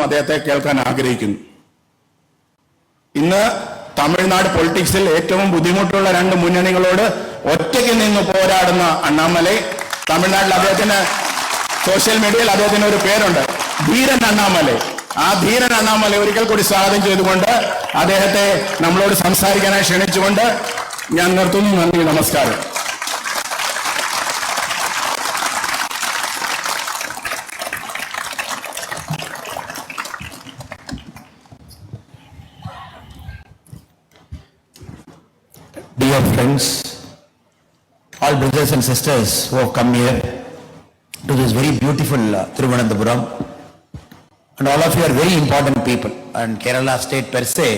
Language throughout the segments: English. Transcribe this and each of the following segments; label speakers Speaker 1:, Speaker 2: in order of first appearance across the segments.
Speaker 1: അദ്ദേഹത്തെ കേൾക്കാൻ ആഗ്രഹിക്കുന്നു. ഇന്ന് തമിഴ്നാട് പൊളിറ്റിക്സിൽ ഏറ്റവും ബുദ്ധിമുട്ടുള്ള രണ്ട് മുന്നണികളോട് ഒറ്റയ്ക്ക് നിന്ന് പോരാടുന്ന അണ്ണാമലൈ, തമിഴ്നാട്ടിൽ അദ്ദേഹത്തിന് സോഷ്യൽ മീഡിയയിൽ അദ്ദേഹത്തിന് ഒരു പേരുണ്ട്, ധീരൻ അണ്ണാമലൈ. ആ ധീരൻ അണ്ണാമലൈ ഒരിക്കൽ കൂടി സ്വാഗതം ചെയ്തുകൊണ്ട് അദ്ദേഹത്തെ നമ്മളോട് സംസാരിക്കാനായി ക്ഷണിച്ചുകൊണ്ട് ഞാൻ നിർത്തുന്നു. നന്ദി, നമസ്കാരം.
Speaker 2: Dear friends, all brothers and sisters who have come here to this very beautiful Thiruvananthapuram, and all of you are very important people, and Kerala state per se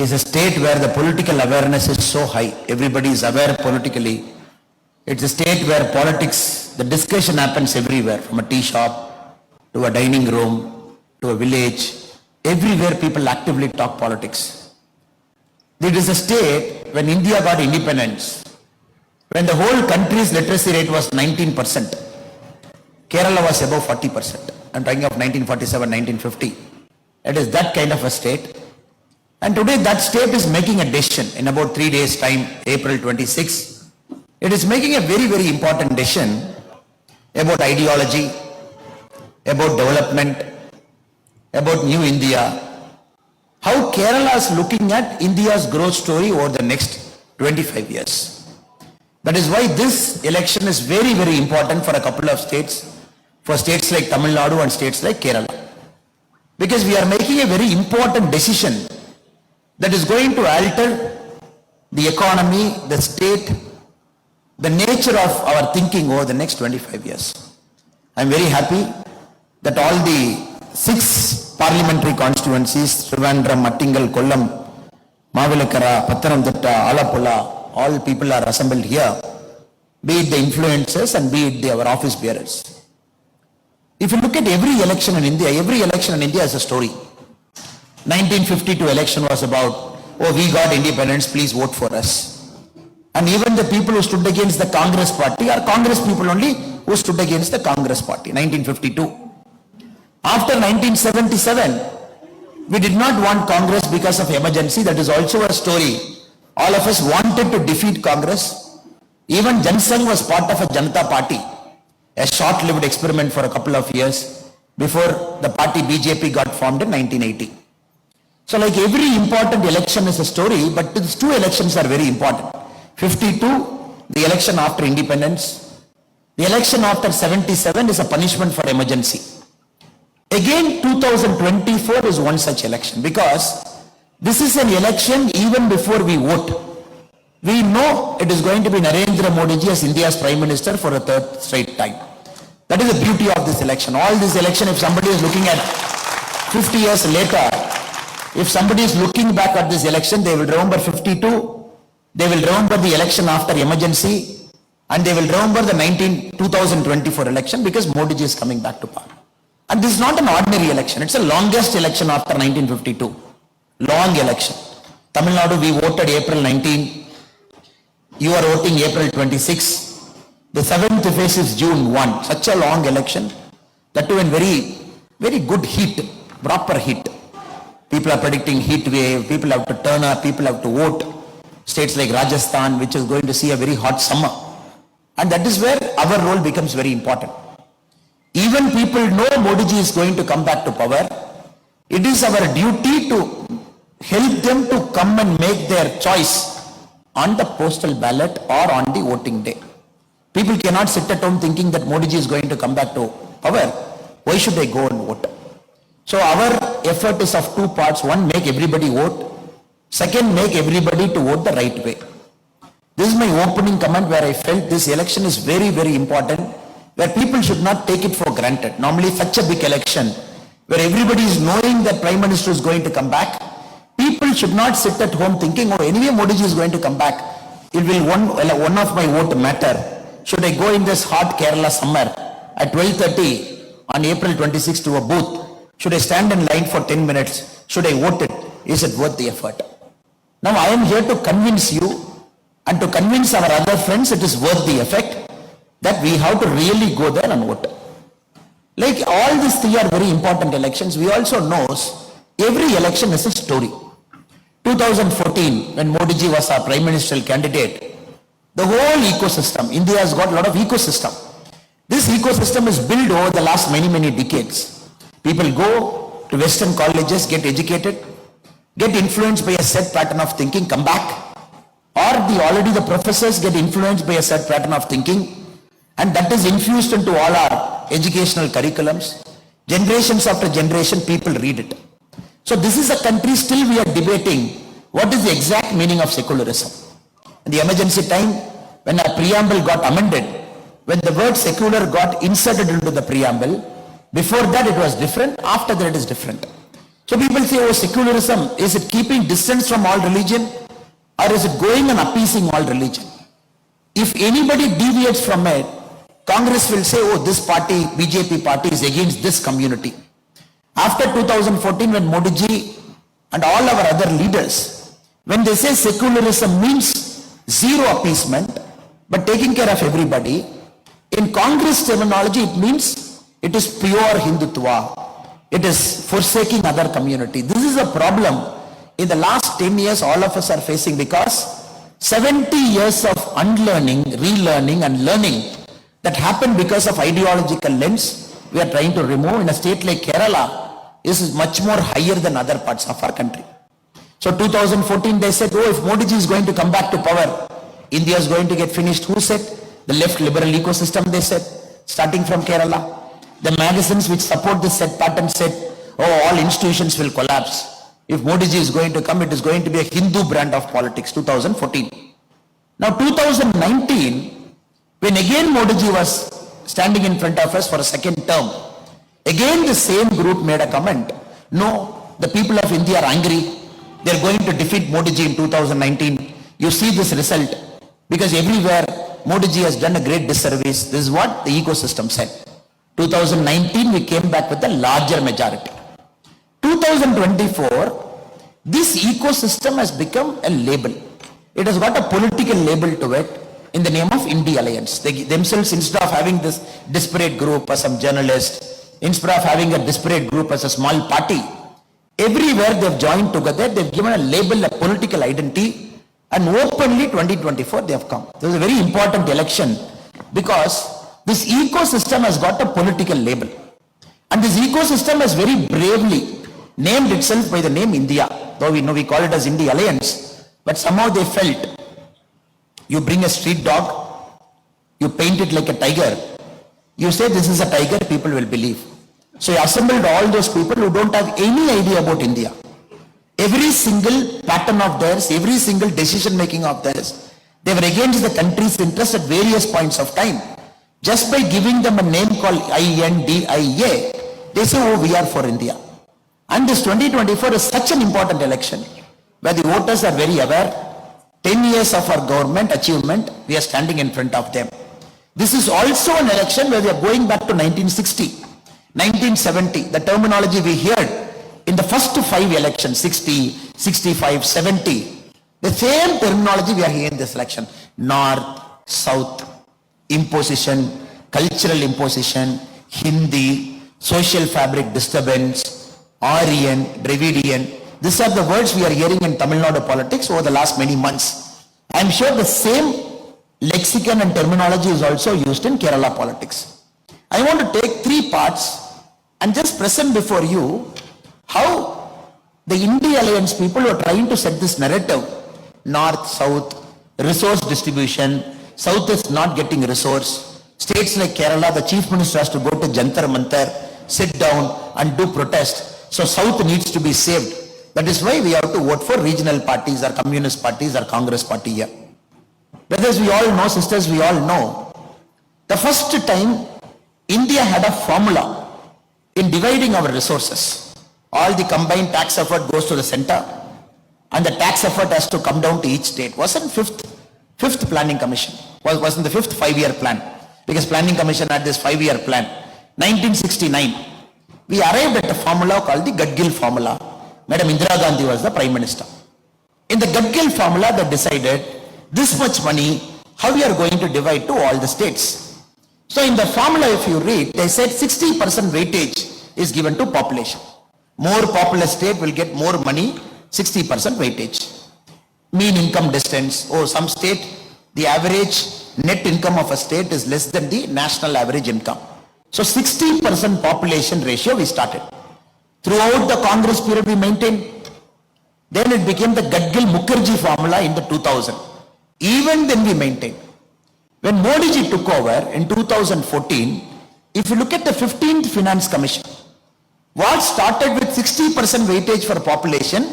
Speaker 2: is a state where the political awareness is so high. Everybody is aware politically. It's a state where politics, the discussion happens everywhere, from a tea shop to a dining room to a village. Everywhere people actively talk politics. It is a state when India got independence, when the whole country's literacy rate was 19%, Kerala was above 40%. I'm talking of 1947, 1950. It is that kind of a state. And today that state is making a decision in about 3 days' time, April 26. It is making a very, very important decision about ideology, about development, about new India. How Kerala is looking at India's growth story over the next 25 years. That is why this election is very, very important for a couple of states, for states like Tamil Nadu and states like Kerala. Because we are making a very important decision that is going to alter the economy, the state, the nature of our thinking over the next 25 years. I am very happy that all the 6 parliamentary constituencies, Trivandrum, Mattingal, Kollam, Mavilakara, Pathanamthitta, Alappuzha, all people are assembled here, be it the influencers and be it our office bearers. If you look at every election in India is a story. 1952 election was about, oh, we got independence, please vote for us. And even the people who stood against the Congress party are Congress people only who stood against the Congress party, 1952. After 1977, we did not want Congress because of emergency. That is also a story. All of us wanted to defeat Congress. Even Jan Sangh was part of a Janata party, a short-lived experiment for a couple of years before the party BJP got formed in 1980. So like every important election is a story, but these 2 elections are very important. 52, the election after independence. The election after 77 is a punishment for emergency. Again, 2024 is one such election, because this is an election even before we vote. We know it is going to be Narendra Modi ji as India's Prime Minister for a 3rd straight time. That is the beauty of this election. All this election, if somebody is looking at 50 years later, if somebody is looking back at this election, they will remember 52, they will remember the election after emergency, and they will remember the 2024 election, because Modi ji is coming back to power. And this is not an ordinary election. It's the longest election after 1952. Long election. Tamil Nadu, we voted April 19. You are voting April 26. The 7th phase is June 1. Such a long election. That too in very, very good heat. Proper heat. People are predicting heat wave. People have to turn up. People have to vote. States like Rajasthan, which is going to see a very hot summer. And that is where our role becomes very important. Even people know Modi ji is going to come back to power. It is our duty to help them to come and make their choice on the postal ballot or on the voting day. People cannot sit at home thinking that Modi ji is going to come back to power. Why should they go and vote? So our effort is of 2 parts. One, make everybody vote. Second, make everybody to vote the right way. This is my opening comment, where I felt this election is very, very important, where people should not take it for granted. Normally such a big election, where everybody is knowing that Prime Minister is going to come back, people should not sit at home thinking, oh, anyway Modi ji is going to come back, it will one of my vote matter. Should I go in this hot Kerala summer at 12:30 on April 26 to a booth? Should I stand in line for 10 minutes? Should I vote it? Is it worth the effort? Now I am here to convince you, and to convince our other friends it is worth the effort, that we have to really go there and vote. Like all these three are very important elections. We also knows every election is a story. 2014, when Modi ji was our prime ministerial candidate, the whole ecosystem, India has got a lot of ecosystem. This ecosystem is built over the last many decades. People go to Western colleges, get educated, get influenced by a set pattern of thinking, come back, or already the professors get influenced by a set pattern of thinking, and that is infused into all our educational curriculums. Generations after generation, people read it. So this is a country still we are debating what is the exact meaning of secularism. In the emergency time, when our preamble got amended, when the word secular got inserted into the preamble, before that it was different, after that it is different. So people say, oh, secularism, is it keeping distance from all religion, or is it going and appeasing all religion? If anybody deviates from it, Congress will say, oh, this party, BJP party is against this community. After 2014, when Modi ji and all our other leaders, when they say secularism means zero appeasement, but taking care of everybody, in Congress terminology, it means it is pure Hindutva. It is forsaking other community. This is a problem in the last 10 years all of us are facing, because 70 years of unlearning, relearning and learning that happened because of ideological lens, we are trying to remove. In a state like Kerala, is much more higher than other parts of our country. So 2014 they said, oh, if Modi ji is going to come back to power, India is going to get finished. Who said? The left liberal ecosystem, they said, starting from Kerala. The magazines which support this set pattern said, oh, all institutions will collapse. If Modi ji is going to come, it is going to be a Hindu brand of politics, 2014. Now 2019, when again Modi ji was standing in front of us for a second term, again the same group made a comment. No, the people of India are angry. They are going to defeat Modi ji in 2019. You see this result, because everywhere Modi ji has done a great disservice. This is what the ecosystem said. 2019 we came back with a larger majority. 2024, this ecosystem has become a label. It has got a political label to it in the name of India Alliance. They themselves, instead of having this disparate group as some journalist, instead of having a disparate group as a small party, everywhere they've joined together, they've given a label, a political identity, and openly 2024 they have come. This is a very important election, because this ecosystem has got a political label. And this ecosystem has very bravely named itself by the name India. Though we know we call it as India Alliance, but somehow they felt, you bring a street dog, you paint it like a tiger, you say this is a tiger, people will believe. So you assembled all those people who don't have any idea about India. Every single pattern of theirs, every single decision making of theirs, they were against the country's interest at various points of time. Just by giving them a name called INDIA, they say, oh, we are for India. And this 2024 is such an important election, where the voters are very aware. 10 years of our government achievement, we are standing in front of them. This is also an election where we are going back to 1960, 1970, the terminology we heard in the first 5 elections, 60, 65, 70, the same terminology we are hearing in this election. North, South, imposition, cultural imposition, Hindi, social fabric disturbance, Aryan, Dravidian. These are the words we are hearing in Tamil Nadu politics over the last many months. I am sure the same lexicon and terminology is also used in Kerala politics. I want to take 3 parts and just present before you how the India Alliance people were trying to set this narrative. North, South, resource distribution, South is not getting resource. States like Kerala, the Chief Minister has to go to Jantar Mantar, sit down and do protest. So South needs to be saved. That is why we have to vote for regional parties or communist parties or Congress party here. Brothers, we all know, sisters, we all know, the first time India had a formula in dividing our resources. All the combined tax effort goes to the center, and the tax effort has to come down to each state. Wasn't fifth planning commission, wasn't the 5th 5-year plan, because planning commission had this 5-year plan. 1969, we arrived at a formula called the Gadgil formula. Madam Indira Gandhi was the prime minister. In the Gadgil formula, they decided this much money, how we are going to divide to all the states. So in the formula, if you read, they said 60% weightage is given to population. More populous state will get more money, 60% weightage. Mean income distance, some state, the average net income of a state is less than the national average income. So 60% population ratio we started. Throughout the Congress period we maintained. Then it became the Gadgil-Mukherjee formula in the 2000. Even then we maintained. When Modi ji took over in 2014, if you look at the 15th Finance Commission, what started with 60% weightage for population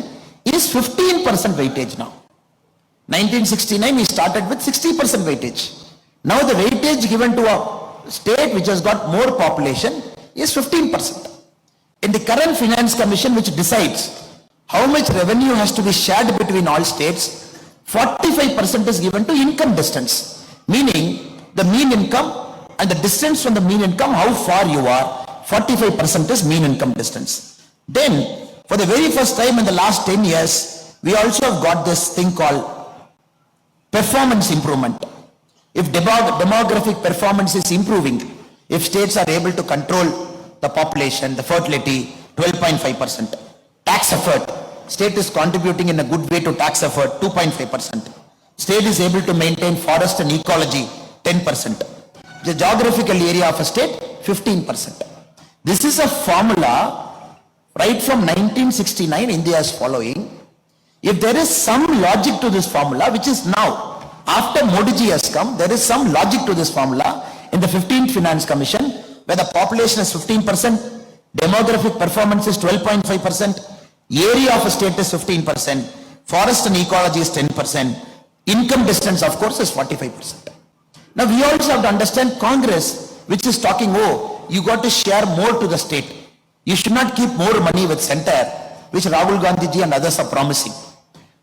Speaker 2: is 15% weightage now. 1969 we started with 60% weightage. Now the weightage given to a state which has got more population is 15%. In the current Finance Commission, which decides how much revenue has to be shared between all states, 45% is given to income distance, meaning the mean income and the distance from the mean income, how far you are, 45% is mean income distance. Then, for the very first time in the last 10 years, we also have got this thing called performance improvement. If demographic performance is improving, if states are able to control the population, the fertility, 12.5%. Tax effort, state is contributing in a good way to tax effort, 2.5%. State is able to maintain forest and ecology, 10%. The geographical area of a state, 15%. This is a formula right from 1969 India is following. If there is some logic to this formula, which is now, after Modi ji has come, there is some logic to this formula in the 15th Finance Commission, where the population is 15%, demographic performance is 12.5%, area of a state is 15%, forest and ecology is 10%, income distance of course is 45%. Now we also have to understand Congress, which is talking, you got to share more to the state. You should not keep more money with center, which Rahul Gandhi ji and others are promising.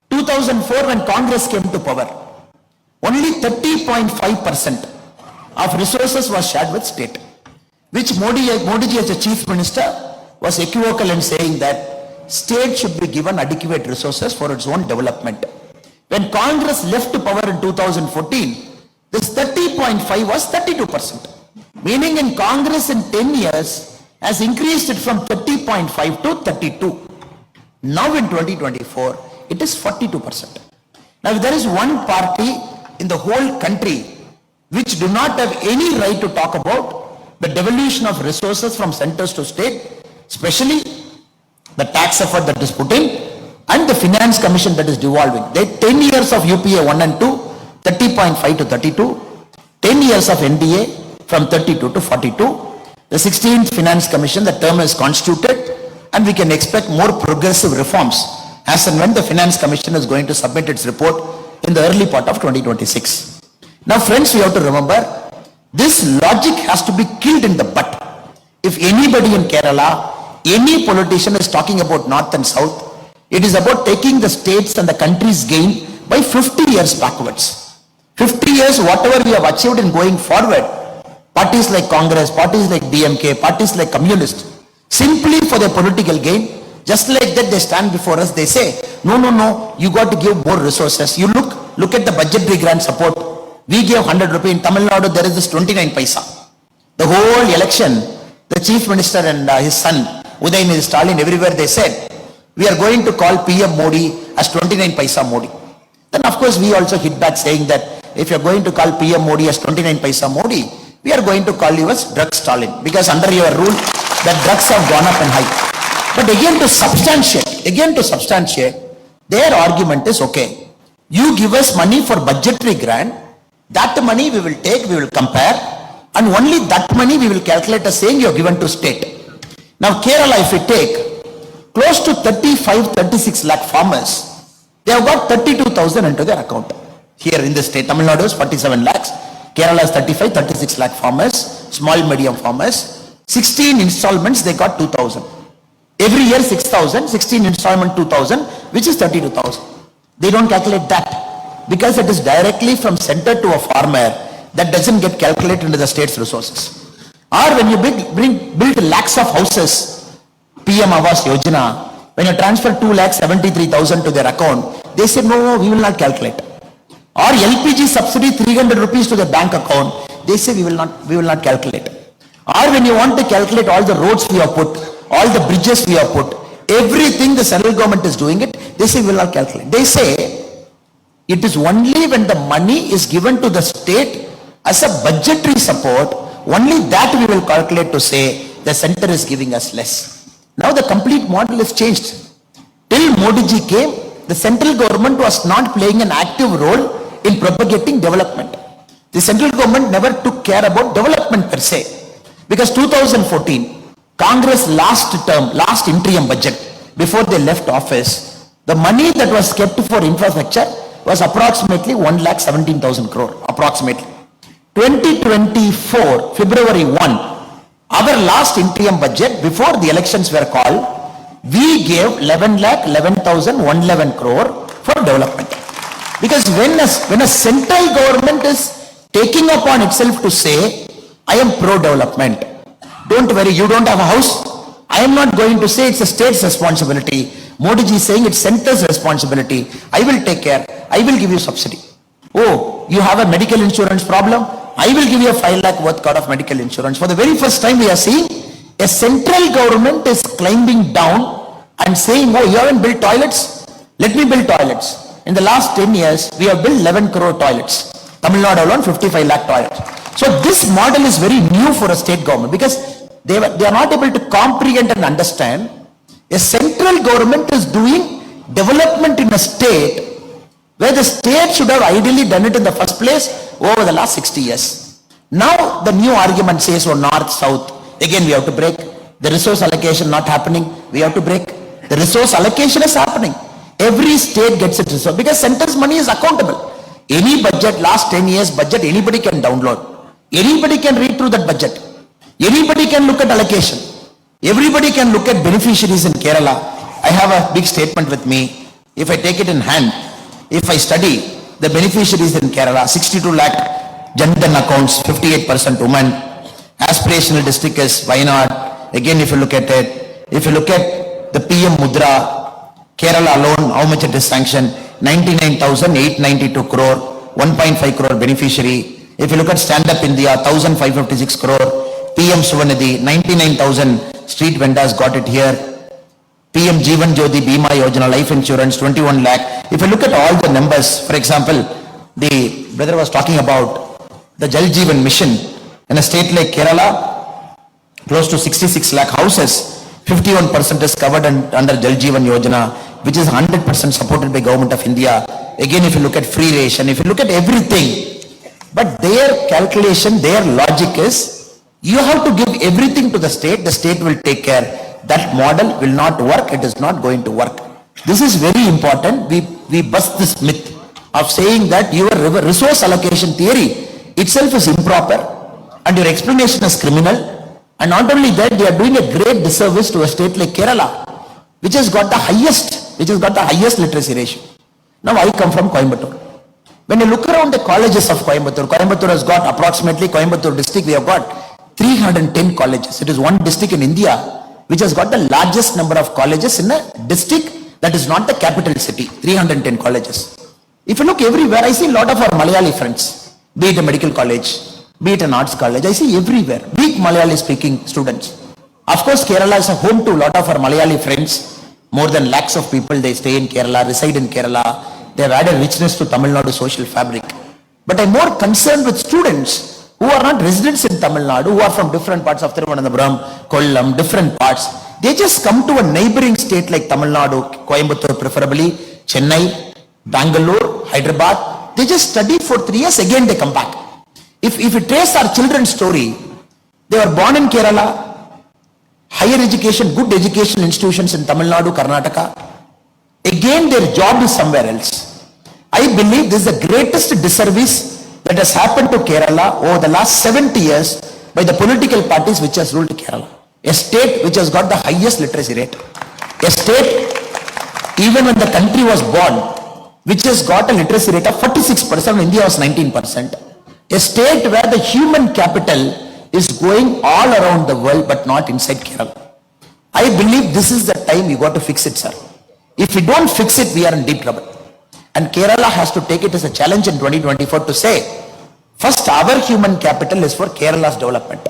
Speaker 2: 2004 when Congress came to power, only 30.5% of resources was shared with state, which Modi ji as a chief minister was equivocal in saying that state should be given adequate resources for its own development. When Congress left power in 2014, this 30.5 was 32%. Meaning in Congress in 10 years has increased it from 30.5 to 32. Now in 2024, it is 42%. Now if there is one party in the whole country which do not have any right to talk about the devolution of resources from centers to state, especially the tax effort that is put in and the finance commission that is devolving. They 10 years of UPA 1 and 2, 30.5 to 32, 10 years of NDA from 32 to 42, the 16th finance commission, the term is constituted, and we can expect more progressive reforms as and when the finance commission is going to submit its report in the early part of 2026. Now friends, we have to remember, this logic has to be killed in the butt. If anybody in Kerala, any politician is talking about north and south, it is about taking the states and the country's gain by 50 years backwards. 50 years, whatever we have achieved in going forward, parties like Congress, parties like DMK, parties like Communist, simply for their political gain, just like that they stand before us, they say, no, you got to give more resources. You look at the budgetary grant support. We gave 100 rupees. In Tamil Nadu, there is this 29 paisa. The whole election, the chief minister and his son, Udayanithi Stalin, everywhere they said, we are going to call PM Modi as 29 paisa Modi. Then of course we also hit back saying that if you are going to call PM Modi as 29 paisa Modi, we are going to call you as drug Stalin, because under your rule, the drugs have gone up in height. But again to substantiate, their argument is, okay, you give us money for budgetary grant, that money we will take, we will compare, and only that money we will calculate as saying you have given to state. Now Kerala, if we take close to 35-36 lakh farmers, they have got 32,000 into their account. Here in the state, Tamil Nadu is 47 lakhs, Kerala is 35-36 lakh farmers, small medium farmers, 16 installments they got 2,000. Every year 6,000, 16 installment 2,000, which is 32,000. They don't calculate that because it is directly from center to a farmer, that doesn't get calculated into the state's resources. Or when you build lakhs of houses, PM Awas Yojana, when you transfer 2,73,000 to their account, they say no, we will not calculate. Or LPG subsidy 300 rupees to the bank account, they say we will not calculate. Or when you want to calculate all the roads we have put, all the bridges we have put, everything the central government is doing it, they say we will not calculate. They say it is only when the money is given to the state as a budgetary support, only that we will calculate to say the center is giving us less. Now the complete model is changed. Till Modi ji came, the central government was not playing an active role in propagating development. The central government never took care about development per se. Because 2014, Congress last interim budget, before they left office, the money that was kept for infrastructure was approximately 1,17,000 crore, approximately. 2024, February 1, our last interim budget, before the elections were called, we gave 11,11,111 crore for development. Because when a central government is taking upon itself to say, I am pro-development, don't worry, you don't have a house, I am not going to say it's a state's responsibility. Modi ji is saying it's center's responsibility. I will take care, I will give you subsidy. Oh, you have a medical insurance problem, I will give you a 5 lakh worth of medical insurance. For the very first time we are seeing a central government is climbing down and saying, oh, you haven't built toilets? Let me build toilets. In the last 10 years, we have built 11 crore toilets. Tamil Nadu alone, 55 lakh toilets. So this model is very new for a state government because they are not able to comprehend and understand. A central government is doing development in a state where the state should have ideally done it in the first place over the last 60 years. Now the new argument says, oh, north, south, again we have to break. The resource allocation not happening, we have to break. The resource allocation is happening. Every state gets its resource because center's money is accountable. Any budget, last 10 years budget, anybody can download. Anybody can read through that budget. Anybody can look at allocation. Everybody can look at beneficiaries in Kerala. I have a big statement with me. If I take it in hand, if I study the beneficiaries in Kerala, 62 lakh Jan Dhan accounts, 58% women. Aspirational district is Wayanad. Again, if you look at it, if you look at the PM Mudra, Kerala alone, how much it is sanctioned? 99,892 crore, 1.5 crore beneficiary. If you look at Stand Up India, 1,556 crore, PM Suvanidhi, 99,000 street vendors got it here. PM Jeevan Jyoti Bima Yojana, life insurance, 21 lakh. If you look at all the numbers, for example, the brother was talking about the Jal Jeevan mission in a state like Kerala, close to 66 lakh houses, 51% is covered under Jal Jeevan Yojana, which is 100% supported by Government of India. Again, if you look at free ration, if you look at everything, but their calculation, their logic is, you have to give everything to the state will take care. That model will not work, it is not going to work. This is very important. We bust this myth of saying that your resource allocation theory itself is improper and your explanation is criminal. And not only that, they are doing a great disservice to a state like Kerala, which has got the highest literacy ratio. Now I come from Coimbatore. When you look around the colleges of Coimbatore has got approximately, Coimbatore district, we have got 310 colleges. It is one district in India which has got the largest number of colleges in a district that is not the capital city, 310 colleges. If you look everywhere, I see a lot of our Malayali friends, be it a medical college, be it an arts college, I see everywhere, big Malayali speaking students. Of course, Kerala is a home to a lot of our Malayali friends. More than lakhs of people, they stay in Kerala, reside in Kerala. They have added richness to Tamil Nadu social fabric. But I'm more concerned with students who are not residents in Tamil Nadu, who are from different parts of Thiruvananthapuram, Kollam, different parts. They just come to a neighboring state like Tamil Nadu, Coimbatore preferably, Chennai, Bangalore, Hyderabad. They just study for 3 years, again they come back. If you trace our children's story, they were born in Kerala, higher education, good education institutions in Tamil Nadu, Karnataka. Again their job is somewhere else. I believe this is the greatest disservice that has happened to Kerala over the last 70 years by the political parties which has ruled Kerala. A state which has got the highest literacy rate. A state, even when the country was born, which has got a literacy rate of 46%, India was 19%. A state where the human capital is going all around the world but not inside Kerala. I believe this is the time you got to fix it, sir. If we don't fix it, we are in deep trouble. And Kerala has to take it as a challenge in 2024 to say, First, our human capital is for Kerala's development.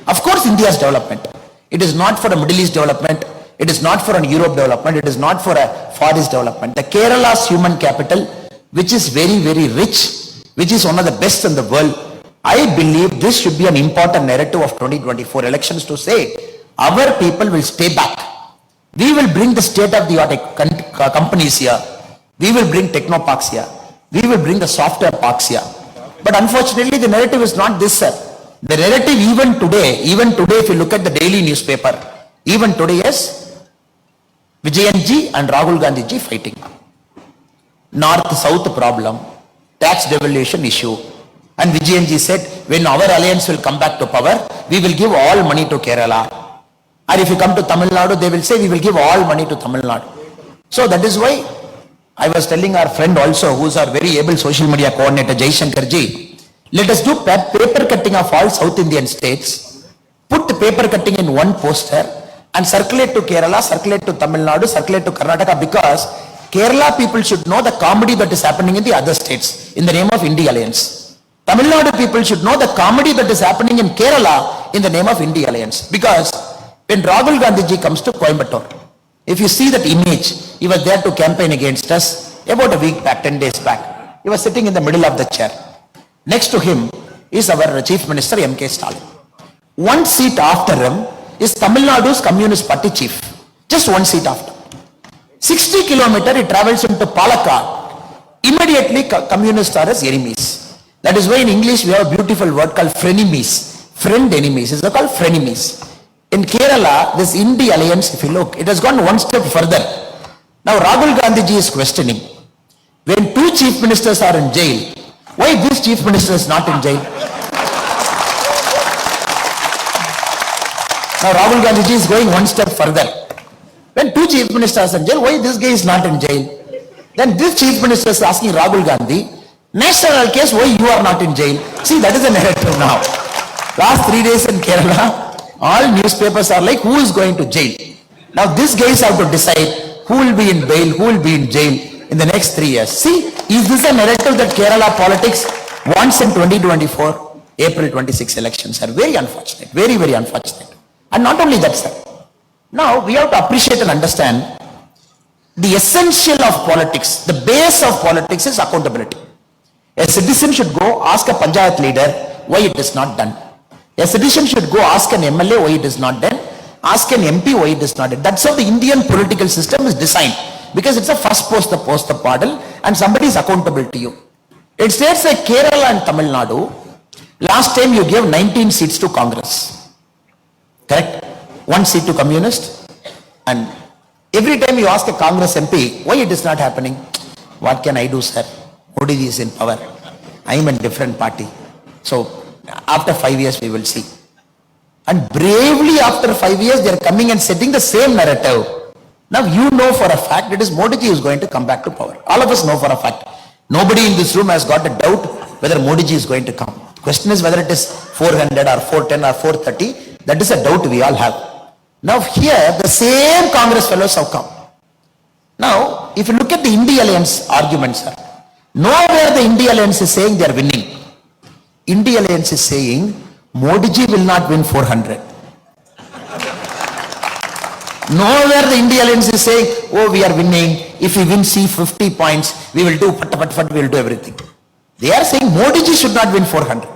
Speaker 2: Of course, India's development. It is not for a Middle East development. It is not for an Europe development. It is not for a Far East development. The Kerala's human capital, which is very, very rich, which is one of the best in the world. I believe this should be an important narrative of 2024 elections to say, our people will stay back. We will bring the state-of-the-art companies here. We will bring techno parks here. We will bring the software parks here. But unfortunately, the narrative is not this, sir. The narrative even today, if you look at the daily newspaper, even today is Vijayanji and Rahul Gandhi ji fighting. North-South problem, tax devolution issue. And Vijayanji said, when our alliance will come back to power, we will give all money to Kerala. Or if you come to Tamil Nadu, they will say, we will give all money to Tamil Nadu. So that is why I was telling our friend also, who is our very able social media coordinator, Jai Shankar ji, let us do paper cutting of all South Indian states, put the paper cutting in one poster and circulate to Kerala, circulate to Tamil Nadu, circulate to Karnataka, because Kerala people should know the comedy that is happening in the other states in the name of India Alliance. Tamil Nadu people should know the comedy that is happening in Kerala in the name of India Alliance. Because when Rahul Gandhi ji comes to Coimbatore, if you see that image, he was there to campaign against us about a week back, 10 days back. He was sitting in the middle of the chair. Next to him is our Chief Minister M.K. Stalin. One seat after him is Tamil Nadu's Communist Party chief. Just one seat after. 60 kilometers he travels into Palakkad. Immediately communists are his enemies. That is why in English we have a beautiful word called frenemies. Friend enemies. It's called frenemies. In Kerala, this India Alliance, if you look, it has gone one step further. Now Rahul Gandhi ji is questioning, when two chief ministers are in jail, why this chief minister is not in jail? Now Rahul Gandhi ji is going one step further. When two chief ministers are in jail, why this guy is not in jail? Then this chief minister is asking Rahul Gandhi, national case, why you are not in jail? See, that is the narrative now. Last 3 days in Kerala, all newspapers are like, who is going to jail? Now these guys have to decide who will be in bail, who will be in jail in the next 3 years. See, is this a narrative that Kerala politics wants in 2024? April 26 elections are very unfortunate, very, very unfortunate. And not only that, sir. Now we have to appreciate and understand the essential of politics, the base of politics is accountability. A citizen should go ask a Panchayat leader why it is not done. A citizen should go ask an MLA why it is not done, ask an MP why it is not done. That's how the Indian political system is designed. Because it's a first post the parcel and somebody is accountable to you. It states like Kerala and Tamil Nadu, last time you gave 19 seats to Congress. Correct? 1 seat to Communist. And every time you ask a Congress MP, why it is not happening? What can I do, sir? Modi is in power. I am in different party. So, after 5 years we will see. And bravely after 5 years they are coming and setting the same narrative. Now you know for a fact it is Modi ji who is going to come back to power. All of us know for a fact. Nobody in this room has got a doubt whether Modi ji is going to come. Question is whether it is 400 or 410 or 430. That is a doubt we all have. Now here the same Congress fellows have come. Now if you look at the India Alliance argument, sir, nowhere the India Alliance is saying they are winning. India Alliance is saying Modi ji will not win 400. Nowhere the India Alliance is saying, oh, we are winning. If we win 50 points, we will do we will do everything. They are saying Modi ji should not win 400.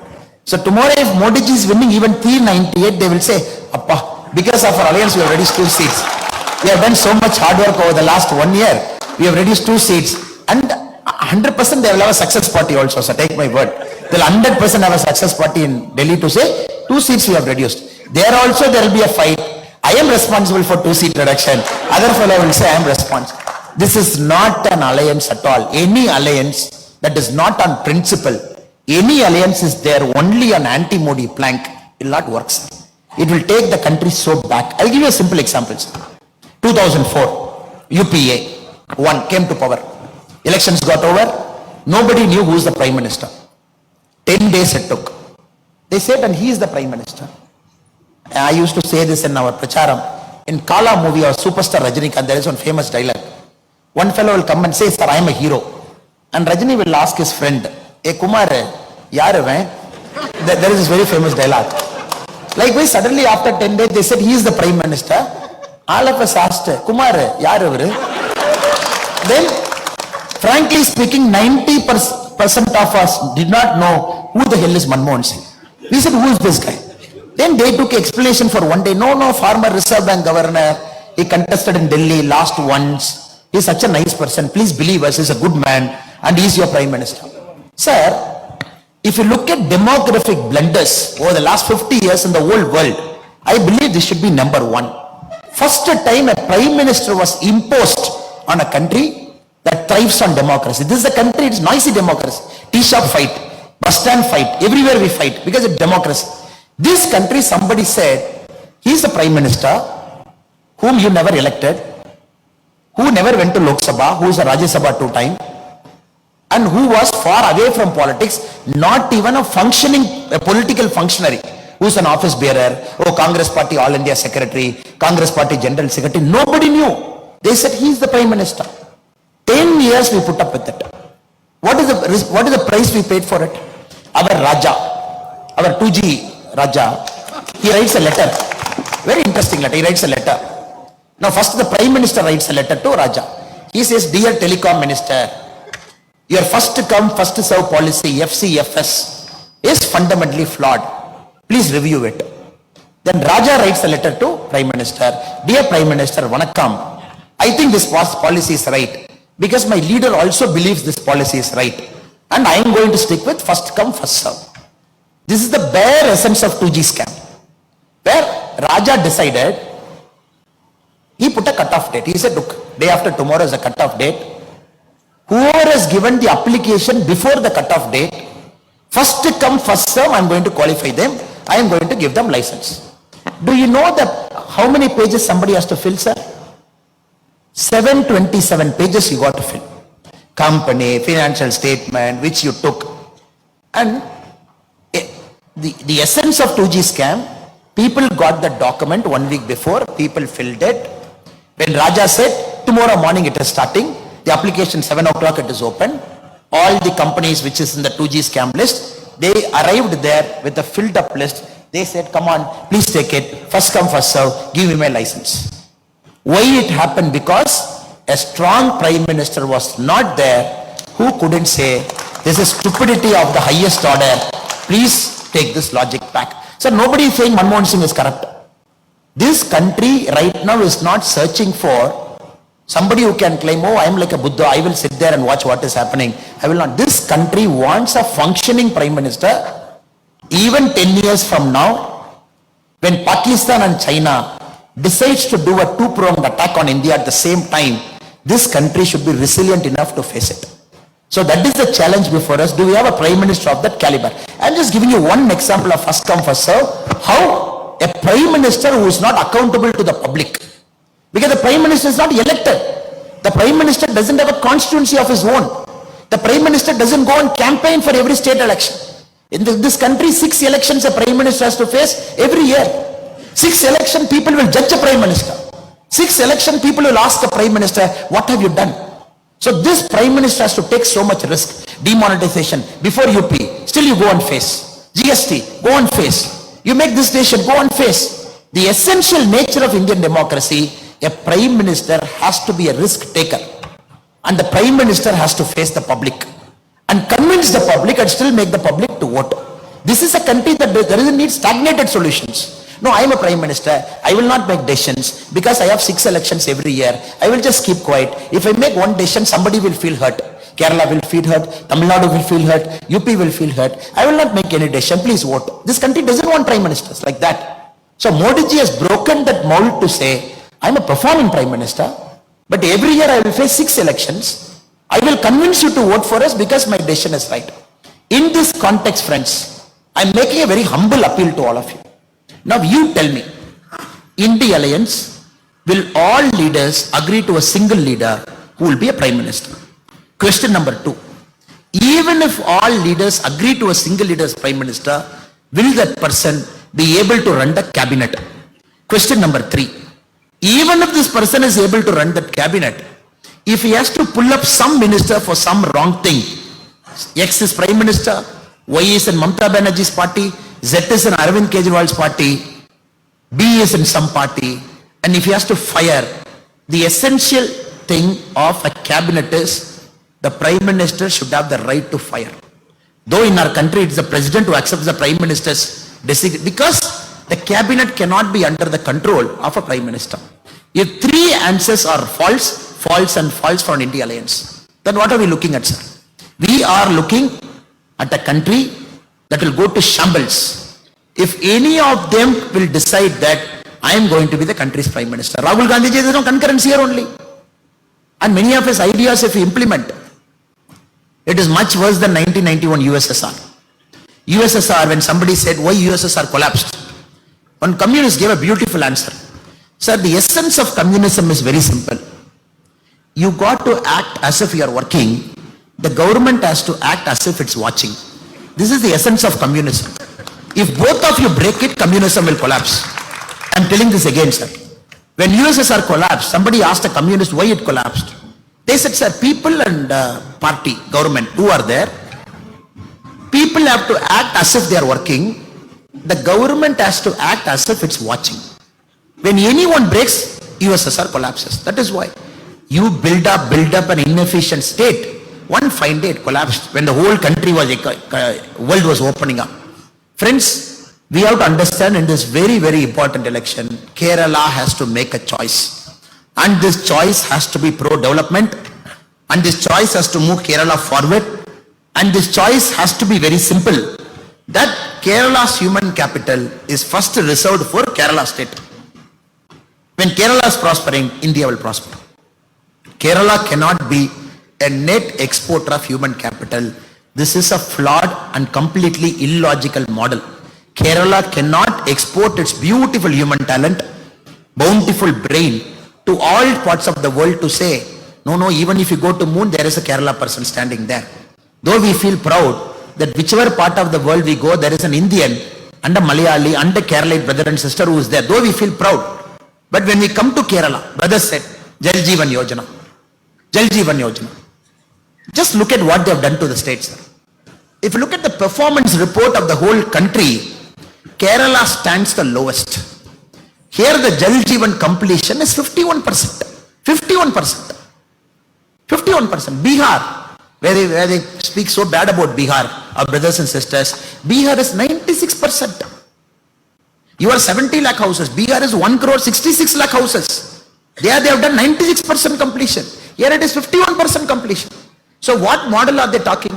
Speaker 2: So tomorrow if Modi ji is winning even 398, they will say, Appa, because of our alliance we have reduced 2 seats. We have done so much hard work over the last 1 year. We have reduced 2 seats. And 100% they will have a success party also, so take my word. They will 100% have a success party in Delhi to say, 2 seats we have reduced. There also there will be a fight. I am responsible for 2 seat reduction. Other fellow will say I am responsible. This is not an alliance at all. Any alliance that is not on principle, any alliance is there only on anti-Modi plank, will not work. It will take the country so back. I will give you a simple example. 2004, UPA won, came to power. Elections got over. Nobody knew who is the Prime Minister. 10 days it took. They said, and he is the Prime Minister. I used to say this in our pracharam. In Kala movie or Superstar Rajinikanth, there is one famous dialogue. One fellow will come and say, sir, I am a hero. And Rajini will ask his friend, hey Kumar, Yaravan. There is this very famous dialogue. Likewise, suddenly after 10 days, they said he is the Prime Minister. All of us asked, Kumar, Yaravar. Then, frankly speaking, 90% of us did not know who the hell is Manmohan Singh. We said, who is this guy? Then they took explanation for one day. No, former Reserve Bank Governor. He contested in Delhi, lost once. He is such a nice person. Please believe us, he is a good man. And he is your Prime Minister. Sir, if you look at demographic blunders over the last 50 years in the whole world, I believe this should be number one. First time a Prime Minister was imposed on a country that thrives on democracy. This is a country, it's noisy democracy. Tea shop fight, bus stand fight, everywhere we fight because it's democracy. This country, somebody said, he is the Prime Minister whom you never elected, who never went to Lok Sabha, who is a Rajya Sabha 2 times, and who was far away from politics, not even a functioning, a political functionary, who is an office bearer, Congress Party All India Secretary, Congress Party General Secretary, nobody knew. They said he is the Prime Minister. 10 years we put up with it. What is the price we paid for it? Our Raja, our 2G Raja, he writes a letter, very interesting letter, he writes a letter. Now first the Prime Minister writes a letter to Raja. He says, dear Telecom Minister, your first come first serve policy FCFS is fundamentally flawed. Please review it. Then Raja writes a letter to Prime Minister. Dear Prime Minister, Vanakkam, I think this policy is right because my leader also believes this policy is right and I am going to stick with first come first serve. This is the bare essence of 2G scam, where Raja decided, he put a cut-off date. He said, look, day after tomorrow is a cut-off date. Whoever has given the application before the cut-off date, first come, first serve, I am going to qualify them. I am going to give them license. Do you know that how many pages somebody has to fill, sir? 727 pages you got to fill. Company, financial statement, which you took. And the essence of 2G scam, people got the document 1 week before, people filled it. When Raja said, tomorrow morning it is starting, the application 7 o'clock it is open, all the companies which is in the 2G scam list, they arrived there with a filled up list. They said, come on, please take it, first come first serve, give me my license. Why it happened? Because a strong Prime Minister was not there who couldn't say, this is stupidity of the highest order, please take this logic back. So nobody is saying Manmohan Singh is corrupt. This country right now is not searching for somebody who can claim, oh, I am like a Buddha, I will sit there and watch what is happening. I will not. This country wants a functioning Prime Minister. Even 10 years from now, when Pakistan and China decides to do a two-pronged attack on India at the same time, this country should be resilient enough to face it. So that is the challenge before us. Do we have a Prime Minister of that caliber? I am just giving you one example of first come first serve. How a Prime Minister who is not accountable to the public, because the Prime Minister is not elected. The Prime Minister doesn't have a constituency of his own. The Prime Minister doesn't go on campaign for every state election. In this country, 6 elections a Prime Minister has to face every year. 6 election people will judge a Prime Minister. 6 election people will ask the Prime Minister, what have you done? So this Prime Minister has to take so much risk. Demonetization before UP, still you go and face. GST, go and face. You make this decision, go and face. The essential nature of Indian democracy, a Prime Minister has to be a risk taker. And the Prime Minister has to face the public and convince the public and still make the public to vote. This is a country that doesn't need stagnated solutions. No, I am a Prime Minister. I will not make decisions because I have 6 elections every year. I will just keep quiet. If I make one decision, somebody will feel hurt. Kerala will feel hurt. Tamil Nadu will feel hurt. UP will feel hurt. I will not make any decision. Please vote. This country doesn't want Prime Ministers like that. So Modi ji has broken that mold to say, I am a performing Prime Minister, but every year I will face 6 elections. I will convince you to vote for us because my decision is right. In this context, friends, I am making a very humble appeal to all of you. Now you tell me, in the alliance, will all leaders agree to a single leader who will be a Prime Minister? Question number 2. Even if all leaders agree to a single leader as Prime Minister, will that person be able to run the cabinet? Question number 3. Even if this person is able to run that cabinet, if he has to pull up some minister for some wrong thing, X is Prime Minister, Y is in Mamata Banerjee's party, Z is in Arvind Kejriwal's party, B is in some party, and if he has to fire, the essential thing of a cabinet is the Prime Minister should have the right to fire. Though in our country it's the President who accepts the Prime Minister's decision, because the cabinet cannot be under the control of a Prime Minister. If three answers are false, false and false for an India alliance, then what are we looking at, sir? We are looking at a country that will go to shambles if any of them will decide that I am going to be the country's Prime Minister. Rahul Gandhi ji, there is no concurrence here only. And many of his ideas, if we implement, it is much worse than 1991 USSR. USSR, when somebody said why USSR collapsed, one communist gave a beautiful answer. Sir, the essence of communism is very simple. You got to act as if you are working. The government has to act as if it's watching. This is the essence of communism. If both of you break it, communism will collapse. I'm telling this again, sir. When USSR collapsed, somebody asked a communist why it collapsed. They said, sir, people and party, government, who are there, people have to act as if they are working. The government has to act as if it's watching. When anyone breaks, USSR collapses. That is why you build up an inefficient state. One fine day it collapsed when the whole country was, world was opening up. Friends, we have to understand in this very, very important election, Kerala has to make a choice. And this choice has to be pro-development. And this choice has to move Kerala forward. And this choice has to be very simple. That Kerala's human capital is first reserved for Kerala state. When Kerala is prospering, India will prosper. Kerala cannot be a net exporter of human capital. This is a flawed and completely illogical model. Kerala cannot export its beautiful human talent, bountiful brain to all parts of the world to say, no, even if you go to moon, there is a Kerala person standing there. Though we feel proud that whichever part of the world we go, there is an Indian and a Malayali and a Keralite brother and sister who is there. Though we feel proud. But when we come to Kerala, brothers said, Jal Jeevan Yojana. Jal Jeevan Yojana. Just look at what they have done to the states. If you look at the performance report of the whole country, Kerala stands the lowest. Here the Jal Jeevan completion is 51%. 51%. 51%. Bihar, where they speak so bad about Bihar, our brothers and sisters, Bihar is 96%. You are 70 lakh houses. Bihar is 1 crore 66 lakh houses. There they have done 96% completion. Here it is 51% completion. So what model are they talking?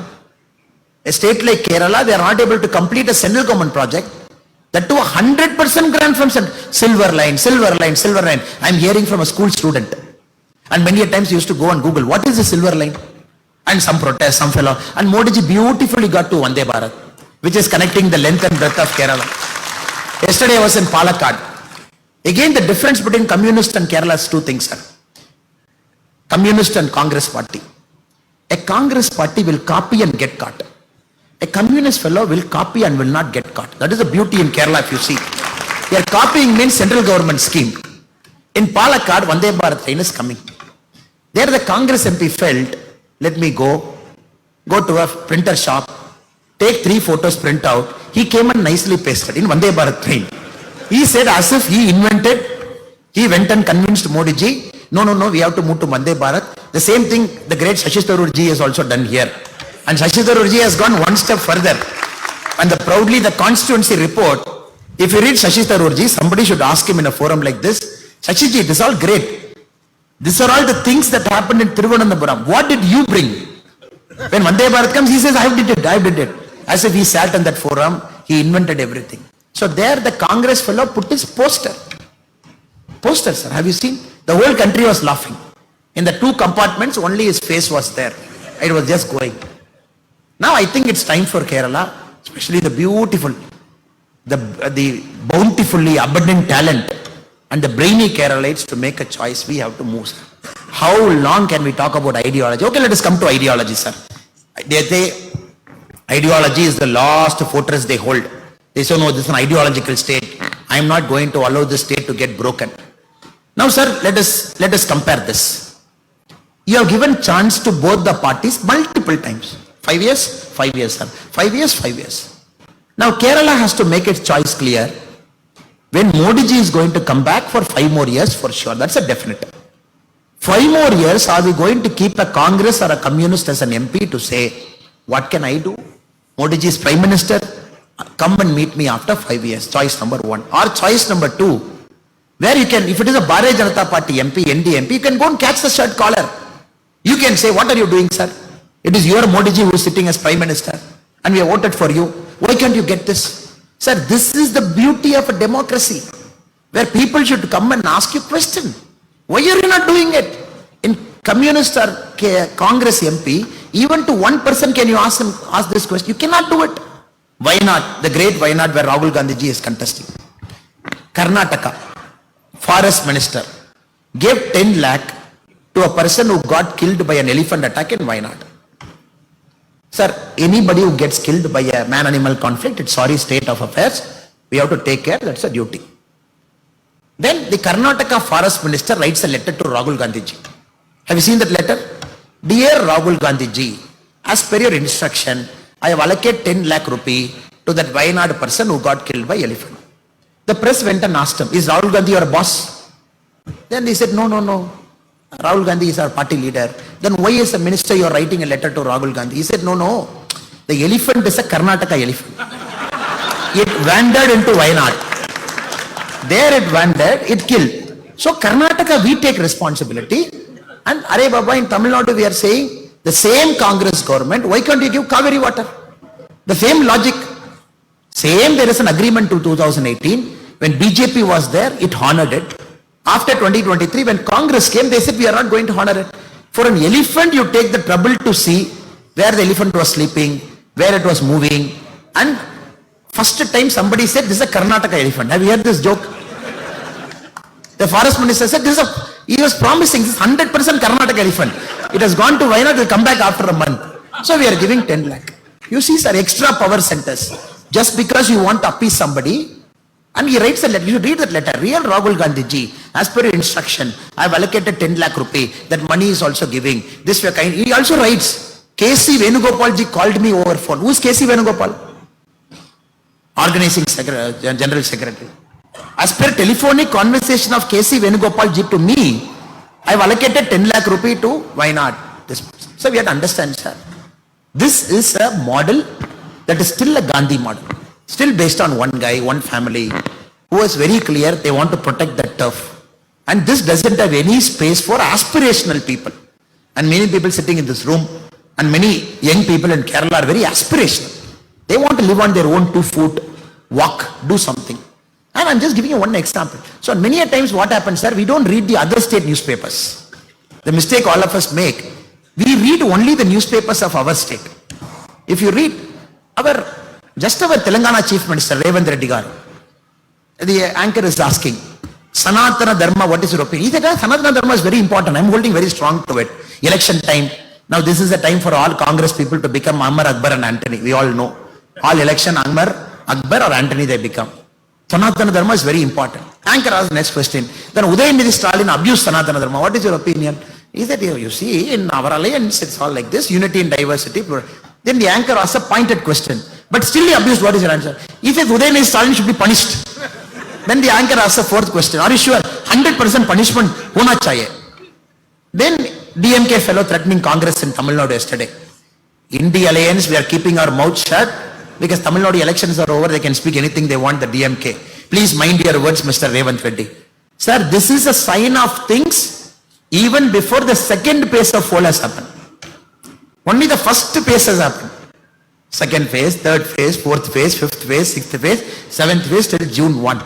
Speaker 2: A state like Kerala, they are not able to complete a central government project. That to 100% grant from silver line. I am hearing from a school student. And many a times you used to go and Google, what is the silver line? And some protest, some fellow. And Modi ji beautifully got to Vande Bharat, which is connecting the length and breadth of Kerala. Yesterday I was in Palakkad. Again, the difference between communist and Kerala is two things, sir. Communist and Congress party. A Congress party will copy and get caught. A communist fellow will copy and will not get caught. That is the beauty in Kerala, if you see. They are copying means central government scheme. In Palakkad, Vande Bharat train is coming. There the Congress MP felt, let me go to a printer shop, take 3 photos, print out. He came and nicely pasted in Vande Bharat train. He said as if he invented, he went and convinced Modi ji, no, we have to move to Vande Bharat. The same thing the great Shashi Tharoor ji has also done here. And Shashi Tharoor ji has gone one step further. And proudly the constituency report, if you read Shashi Tharoor ji, somebody should ask him in a forum like this, Shashi ji, this is all great. These are all the things that happened in Thiruvananthapuram. What did you bring? When Vande Bharat comes, he says, I did it. As if he sat in that forum, he invented everything. So there the Congress fellow put his poster. Poster, sir, have you seen? The whole country was laughing. In the 2 compartments, only his face was there. It was just going. Now I think it's time for Kerala, especially the beautiful, the bountifully abundant talent and the brainy Keralites to make a choice. We have to move, sir. How long can we talk about ideology? Okay, let us come to ideology, sir. They say ideology is the last fortress they hold. They say, no, this is an ideological state. I am not going to allow this state to get broken. Now, sir, let us compare this. You have given chance to both the parties multiple times. 5 years? 5 years, sir. 5 years, 5 years. Now Kerala has to make its choice clear. When Modi ji is going to come back for 5 more years, for sure, that's a definite. 5 more years, are we going to keep a Congress or a communist as an MP to say, what can I do? Modi ji is Prime Minister, come and meet me after 5 years. Choice number 1. Or choice number 2, where you can, if it is a Bharatiya Janata Party MP, ND MP, you can go and catch the shirt collar. You can say, what are you doing, sir? It is your Modi ji who is sitting as Prime Minister and we have voted for you. Why can't you get this? Sir, this is the beauty of a democracy where people should come and ask you question. Why are you not doing it? In communist or Congress MP, even to one person can you ask this question? You cannot do it. Why not? The great why not where Rahul Gandhi ji is contesting. Karnataka, Forest Minister, gave 10 lakh to a person who got killed by an elephant attack in Wayanad. Sir, anybody who gets killed by a man-animal conflict, it's sorry state of affairs. We have to take care, that's a duty. Then the Karnataka Forest Minister writes a letter to Rahul Gandhi ji. Have you seen that letter? Dear Rahul Gandhi ji, as per your instruction, I have allocated 10 lakh rupee to that Wayanad person who got killed by elephant. The press went and asked him, is Rahul Gandhi your boss? Then he said, no. Rahul Gandhi is our party leader. Then why as a minister you are writing a letter to Rahul Gandhi? He said, no. The elephant is a Karnataka elephant. It wandered into Wayanad. There it wandered, it killed. So Karnataka, we take responsibility. And Are Baba, in Tamil Nadu we are saying, the same Congress government, why can't you give Kaveri water? The same logic. Same, there is an agreement to 2018. When BJP was there, it honored it. After 2023, when Congress came, they said, we are not going to honor it. For an elephant, you take the trouble to see where the elephant was sleeping, where it was moving. And first time somebody said, this is a Karnataka elephant. Have you heard this joke? The forest minister said, he was promising this 100% Karnataka elephant. It has gone to Wayanad, it will come back after a month. So we are giving 10 lakh. You see, sir, extra power centers. Just because you want to appease somebody, and he writes a letter, you should read that letter. Real Rahul Gandhi ji, as per your instruction, I have allocated 10 lakh rupee, that money is also giving. This way kind. He also writes, KC Venugopal ji called me over phone. Who is KC Venugopal? Organizing General Secretary. As per telephonic conversation of KC Venugopal ji to me, I have allocated 10 lakh rupee to Wayanad. So we have to understand, sir. This is a model that is still a Gandhi model. Still based on one guy, one family, who was very clear they want to protect that turf. And this doesn't have any space for aspirational people. And many people sitting in this room, and many young people in Kerala are very aspirational. They want to live on their own 2 feet, walk, do something. And I'm just giving you one example. So many a times what happens, sir, we don't read the other state newspapers. The mistake all of us make, we read only the newspapers of our state. If you read just our Telangana Chief Minister, Revanth Reddy garu, the anchor is asking, Sanatana Dharma, what is your opinion? He said, Sanatana Dharma is very important. I'm holding very strong to it. Election time. Now this is the time for all Congress people to become Ammar, Akbar and Antony. We all know. All election, Ammar, Akbar or Antony they become. Sanatana Dharma is very important. Anchor asks the next question. Then Udayanithi Stalin abused Sanatana Dharma. What is your opinion? He said, you see, in our alliance, it's all like this, unity and diversity. Then the anchor asks a pointed question. But still he abused, what is your answer? He says, Udayanithi Stalin should be punished. Then the anchor asks a 4th question. Are you sure? 100% punishment hona chahiye. Then DMK fellow threatening Congress in Tamil Nadu yesterday. In the alliance, we are keeping our mouth shut because Tamil Nadu elections are over. They can speak anything they want, the DMK. Please mind your words, Mr. Revanth Reddy. Sir, this is a sign of things even before the second phase of poll has happened. Only the first phase has happened. Second phase, third phase, fourth phase, fifth phase, sixth phase, seventh phase till June 1.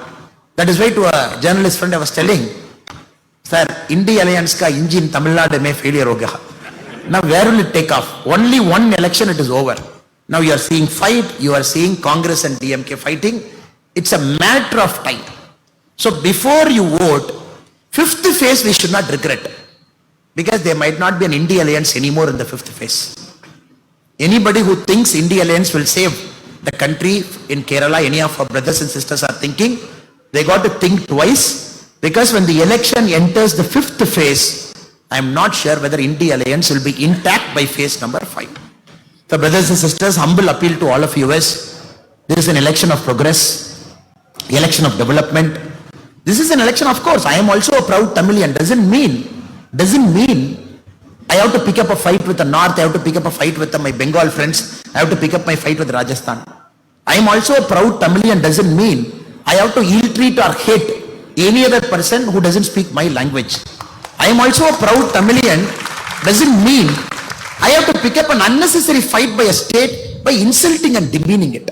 Speaker 2: That is why to a journalist friend I was telling, sir, India Alliance ka engine Tamil Nadu mein failure ho gaya. Now where will it take off? Only one election it is over. Now you are seeing fight, you are seeing Congress and DMK fighting. It's a matter of time. So before you vote, fifth phase we should not regret. Because there might not be an India Alliance anymore in the fifth phase. Anybody who thinks India Alliance will save the country in Kerala, any of our brothers and sisters are thinking, they got to think twice, because when the election enters the fifth phase, I am not sure whether India Alliance will be intact by phase number 5. So brothers and sisters, humble appeal to all of you is, this is an election of progress, election of development. This is an election, of course. I am also a proud Tamilian. Doesn't mean I have to pick up a fight with the North, I have to pick up a fight with my Bengal friends, I have to pick up my fight with Rajasthan. I am also a proud Tamilian doesn't mean I have to ill-treat or hate any other person who doesn't speak my language. I am also a proud Tamilian doesn't mean I have to pick up an unnecessary fight by a state by insulting and demeaning it.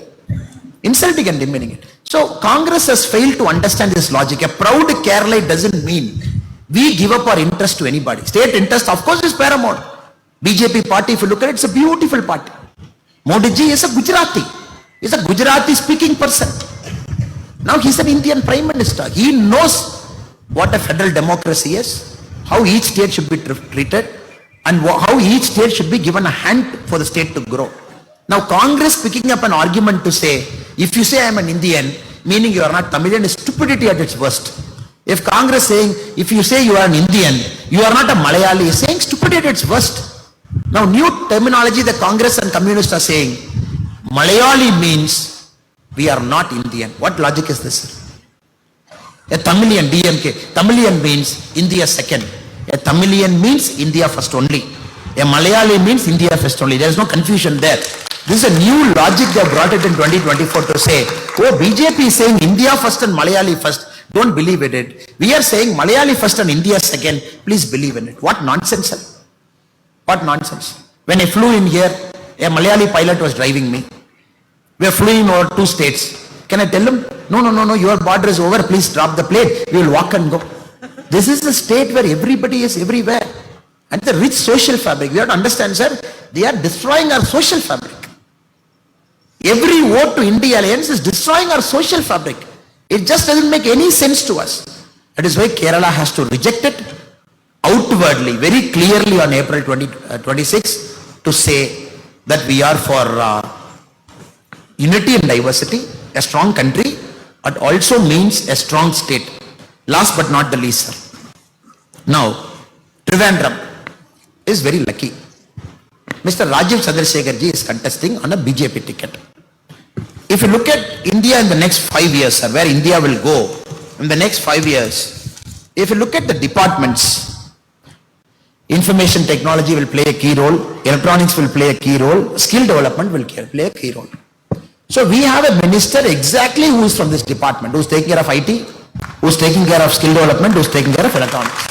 Speaker 2: Insulting and demeaning it. So Congress has failed to understand this logic. A proud Kerala doesn't mean we give up our interest to anybody. State interest, of course, is paramount. BJP party, if you look at it, it's a beautiful party. Modi ji is a Gujarati. He's a Gujarati speaking person. Now he's an Indian Prime Minister. He knows what a federal democracy is, how each state should be treated, and how each state should be given a hand for the state to grow. Now Congress picking up an argument to say, if you say I am an Indian, meaning you are not Tamilian, is stupidity at its worst. If Congress saying, if you say you are an Indian, you are not a Malayali, is saying stupidity at its worst. Now new terminology the Congress and communists are saying, Malayali means we are not Indian. What logic is this? A Tamilian, DMK, Tamilian means India second. A Tamilian means India first only. A Malayali means India first only. There is no confusion there. This is a new logic they brought it in 2024 to say, oh, BJP is saying India first and Malayali first. Don't believe in it. We are saying Malayali first and India second. Please believe in it. What nonsense, sir? What nonsense? When I flew in here, a Malayali pilot was driving me. We are flying over 2 states. Can I tell him? No, your border is over. Please drop the plane. We will walk and go. This is the state where everybody is everywhere. And the rich social fabric. We have to understand, sir, they are destroying our social fabric. Every vote to India Alliance is destroying our social fabric. It just doesn't make any sense to us. That is why Kerala has to reject it outwardly, very clearly on April 26 to say that we are for unity and diversity, a strong country, but also means a strong state. Last but not the least, sir. Now, Trivandrum is very lucky. Mr. Rajiv Chandrasekhar ji is contesting on a BJP ticket. If you look at India in the next 5 years, sir, where India will go in the next 5 years, if you look at the departments, information technology will play a key role, electronics will play a key role, skill development will play a key role. So we have a minister exactly who is from this department, who is taking care of IT, who is taking care of skill development, who is taking care of electronics.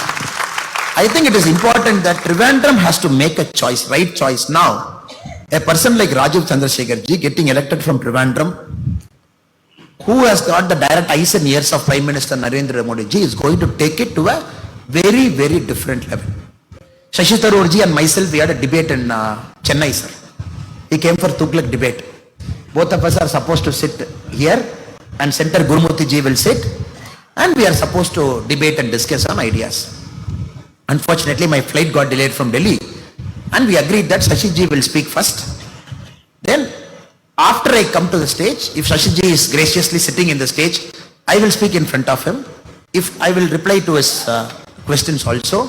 Speaker 2: I think it is important that Trivandrum has to make a choice, right choice. Now, a person like Rajiv Chandrasekhar ji getting elected from Trivandrum, who has got the direct eyes and ears of Prime Minister Narendra Modi ji, is going to take it to a very, very different level. Shashi Tharoor ji and myself, we had a debate in Chennai, sir. He came for Tughlaq debate. Both of us are supposed to sit here and Senator Gurumurthy ji will sit, and we are supposed to debate and discuss on ideas. Unfortunately, my flight got delayed from Delhi, and we agreed that Shashi ji will speak first. Then, after I come to the stage, if Shashi ji is graciously sitting in the stage, I will speak in front of him. If I will reply to his questions also.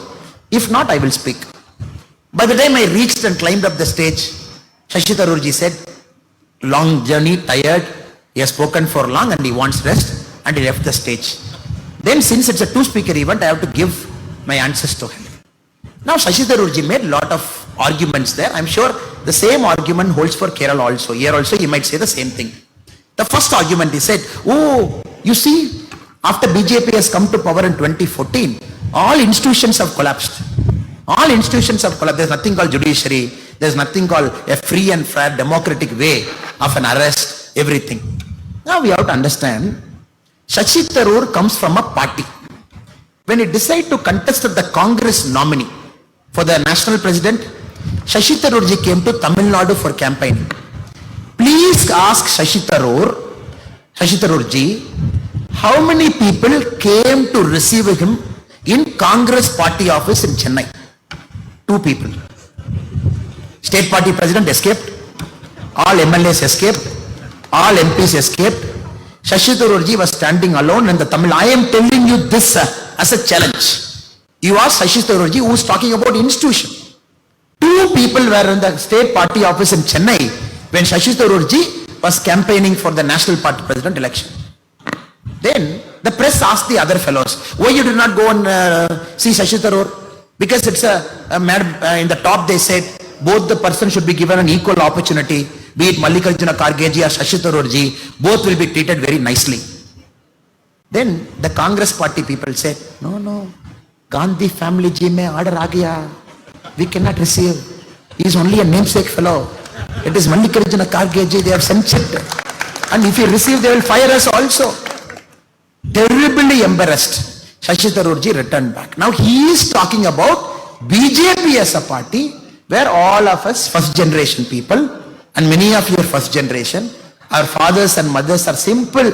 Speaker 2: If not, I will speak. By the time I reached and climbed up the stage, Shashi Tharoor ji said, long journey, tired, he has spoken for long and he wants rest, and he left the stage. Then, since it's a 2-speaker event, I have to give my answers to him. Now Shashi Tharoor ji made a lot of arguments there. I'm sure the same argument holds for Kerala also. Here also he might say the same thing. The first argument he said, oh, you see, after BJP has come to power in 2014, all institutions have collapsed. All institutions have collapsed. There's nothing called judiciary. There's nothing called a free and fair democratic way of an arrest, everything. Now we have to understand, Shashi Tharoor comes from a party. When he decided to contest the Congress nominee for the national president, Shashi Tharoor ji came to Tamil Nadu for campaigning. Please ask Shashi Tharoor ji, how many people came to receive him in Congress party office in Chennai? 2 people. State party president escaped, all MLAs escaped, all MPs escaped. Shashi Tharoor ji was standing alone in the Tamil. I am telling you this as a challenge. You ask Shashi Tharoor ji, who is talking about institution. Two people were in the state party office in Chennai when Shashi Tharoor was campaigning for the national party president election. Then the press asked the other fellows, why you did not go and see Shashi Tharoor? Because it's a madam, in the top they said, both the person should be given an equal opportunity, be it Mallikarjuna Kharge or Shashi Tharoor ji, both will be treated very nicely. Then the Congress party people said, no, Gandhi family ji mein order aa gaya. We cannot receive. He is only a namesake fellow. It is Mallikarjuna Kharge ji, they have censured. And if we receive, they will fire us also. Terribly embarrassed. Shashi Tharoor ji returned back. Now he is talking about BJP as a party where all of us first generation people and many of your first generation, our fathers and mothers are simple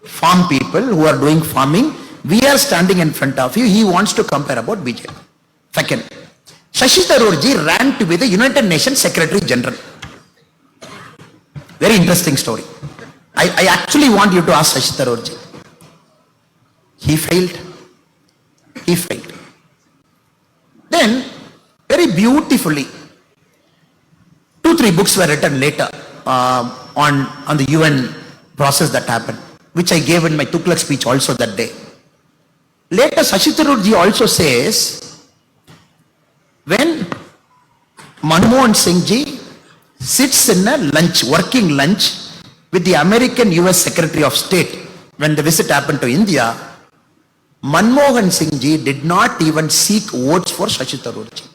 Speaker 2: farm people who are doing farming. We are standing in front of you. He wants to compare about BJP. Second, Shashi Tharoor ji ran to be the United Nations Secretary General. Very interesting story. I actually want you to ask Shashi Tharoor ji. He failed. He failed. Then, very beautifully, 2-3 books were written later on the UN process that happened, which I gave in my Tughlaq speech also that day. Later, Shashi Tharoor ji also says, when Manmohan Singh ji sits in a lunch, working lunch with the American US Secretary of State, when the visit happened to India, Manmohan Singh ji did not even seek votes for Shashi Tharoor ji.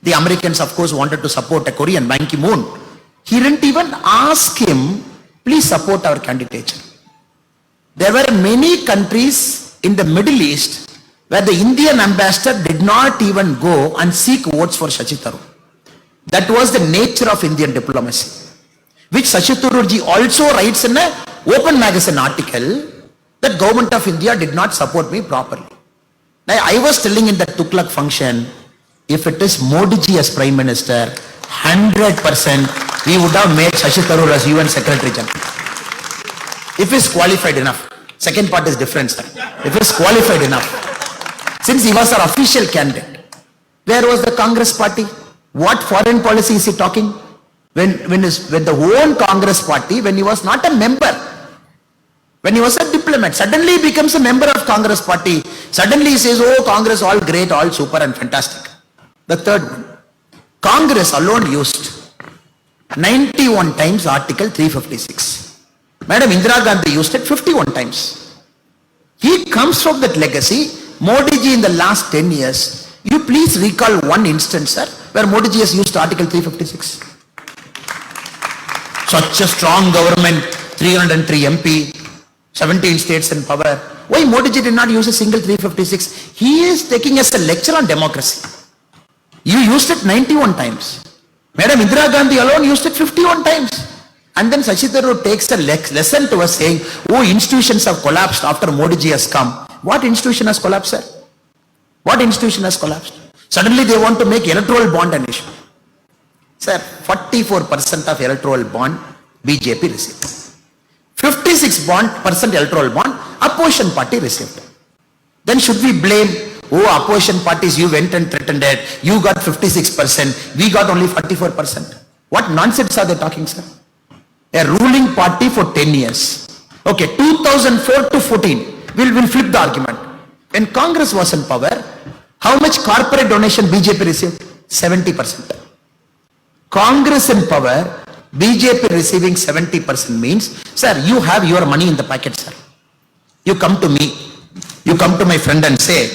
Speaker 2: The Americans, of course, wanted to support a Korean, Ban Ki-moon. He didn't even ask him, please support our candidature. There were many countries in the Middle East where the Indian ambassador did not even go and seek votes for Shashi Tharoor. That was the nature of Indian diplomacy, which Shashi Tharoor ji also writes in an Open Magazine article that government of India did not support me properly. Now, I was telling in that Tughlaq function, if it is Modi ji as Prime Minister, 100% we would have made Shashi Tharoor as UN Secretary General. If he is qualified enough. Second part is different, sir. If he is qualified enough. Since he was our official candidate. Where was the Congress party? What foreign policy is he talking? When the whole Congress party, when he was not a member, when he was a diplomat, suddenly he becomes a member of Congress party. Suddenly he says, oh, Congress all great, all super and fantastic. The third one, Congress alone used 91 times Article 356. Madam Indira Gandhi used it 51 times. He comes from that legacy. Modi ji in the last 10 years, you please recall one instance, sir, where Modi ji has used Article 356. Such a strong government, 303 MP, 17 states in power. Why Modi ji did not use a single 356? He is taking us a lecture on democracy. You used it 91 times. Madam Indira Gandhi alone used it 51 times. And then Shashi Tharoor takes a lesson to us saying, oh, institutions have collapsed after Modi ji has come. What institution has collapsed, sir? What institution has collapsed? Suddenly they want to make electoral bond an issue. Sir, 44% of electoral bond BJP received. 56% electoral bond opposition party received. Then should we blame, oh, opposition parties, you went and threatened it, you got 56%, we got only 44%. What nonsense are they talking, sir? A ruling party for 10 years. Okay, 2004 to 14, we'll flip the argument. When Congress was in power, how much corporate donation BJP received? 70%. Congress in power, BJP receiving 70% means, sir, you have your money in the packet, sir. You come to me, you come to my friend and say,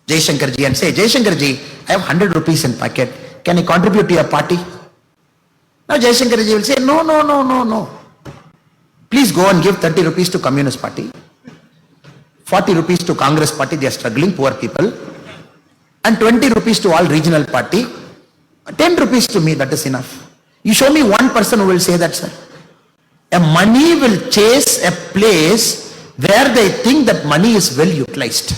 Speaker 2: Jaishankar ji, and say, Jaishankar ji, I have 100 rupees in packet. Can I contribute to your party? Now Jaishankar ji will say, no. Please go and give 30 rupees to Communist Party, 40 rupees to Congress Party, they are struggling, poor people, and 20 rupees to all regional party, 10 rupees to me, that is enough. You show me one person who will say that, sir. A money will chase a place where they think that money is well utilized.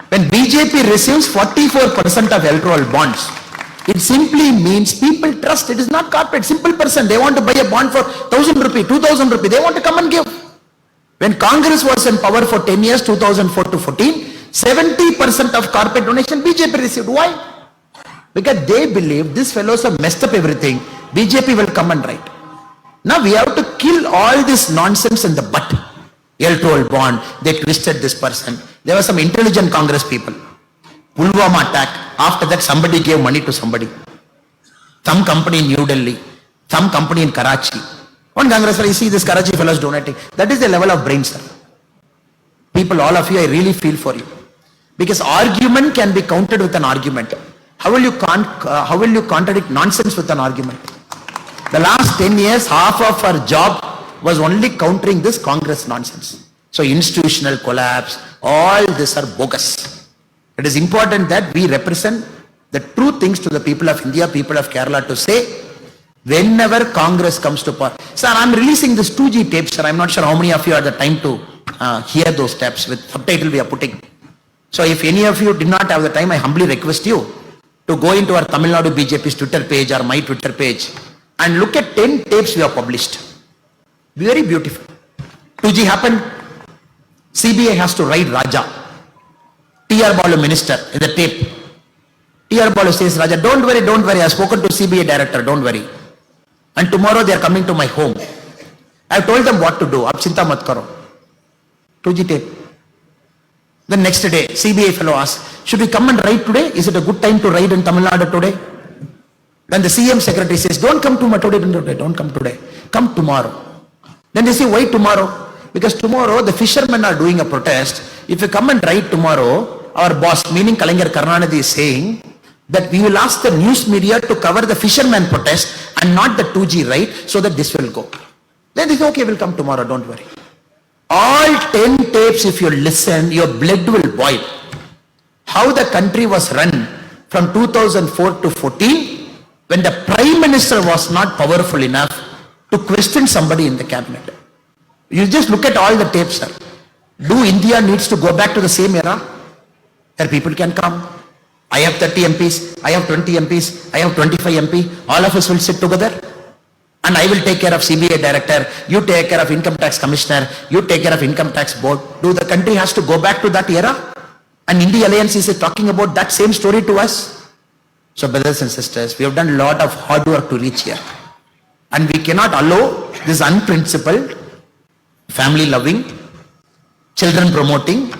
Speaker 2: When BJP receives 44% of electoral bonds, it simply means people trust. It is not corporate, simple person. They want to buy a bond for 1,000 rupee, 2,000 rupee. They want to come and give. When Congress was in power for 10 years, 2004 to 14, 70% of corporate donation BJP received. Why? Because they believe these fellows have messed up everything. BJP will come and right. Now we have to kill all this nonsense in the butt. Electoral bond, they twisted this person. There were some intelligent Congress people. Pulwama attack, after that somebody gave money to somebody. Some company in New Delhi, some company in Karachi. One Congress, you see this Karachi fellows donating. That is the level of brain, sir. People, all of you, I really feel for you. Because argument can be countered with an argument. How will you contradict nonsense with an argument? The last 10 years, half of our job was only countering this Congress nonsense. So institutional collapse, all this are bogus. It is important that we represent the true things to the people of India, people of Kerala, to say, whenever Congress comes to power. Sir, I'm releasing this 2G tape, sir. I'm not sure how many of you had the time to hear those tapes with subtitle we are putting. So if any of you did not have the time, I humbly request you to go into our Tamil Nadu BJP's Twitter page or my Twitter page and look at 10 tapes we have published. Very beautiful. 2G happened, CBI has to write Raja. T.R. Balu minister in the tape. T.R. Balu says, Raja, don't worry, I have spoken to CBI director, don't worry. And tomorrow they are coming to my home. I have told them what to do. Ab chinta mat karo. 2G tape. The next day, CBI fellow asks, should we come and write today? Is it a good time to write in Tamil Nadu today? Then the CM secretary says, don't come today, don't come today. Come tomorrow. Then they say, why tomorrow? Because tomorrow the fishermen are doing a protest. If you come and write tomorrow, our boss, meaning Kalaignar Karunanidhi, is saying that we will ask the news media to cover the fishermen protest and not the 2G right, so that this will go. Then they say, okay, we'll come tomorrow, don't worry. All 10 tapes, if you listen, your blood will boil. How the country was run from 2004 to 14, when the Prime Minister was not powerful enough to question somebody in the cabinet. You just look at all the tapes, sir. Do India needs to go back to the same era where people can come? I have 30 MPs, I have 20 MPs, I have 25 MP, all of us will sit together and I will take care of CBI director, you take care of income tax commissioner, you take care of income tax board. Do the country has to go back to that era? And India Alliance is talking about that same story to us? So brothers and sisters, we have done a lot of hard work to reach here. And we cannot allow this unprincipled, family loving, children promoting,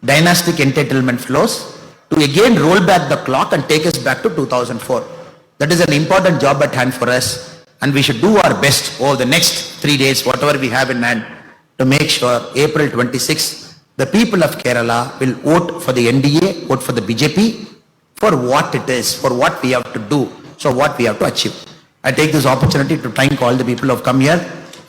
Speaker 2: dynastic entitlement flows to again roll back the clock and take us back to 2004. That is an important job at hand for us, and we should do our best over the next 3 days, whatever we have in hand, to make sure April 26th, the people of Kerala will vote for the NDA, vote for the BJP, for what it is, for what we have to do, so what we have to achieve. I take this opportunity to thank all the people who have come here.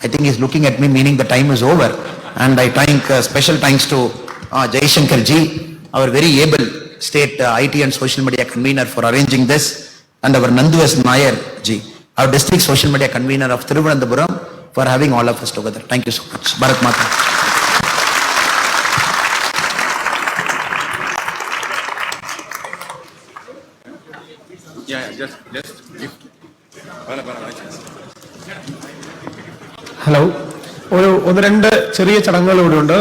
Speaker 2: I think he's looking at me, meaning the time is over. And I thank, special thanks to Jaishankar ji, our very able state IT and social media convener, for arranging this, and our Nandu S. Nair ji, our district social media convener of Thiruvananthapuram, for having all of us together. Thank you so much. Bharat Mata.
Speaker 3: Hello, ഒന്ന് രണ്ട് ചെറിയ ചടങ്ങുകൾ ഇവിടെ ഉണ്ട്.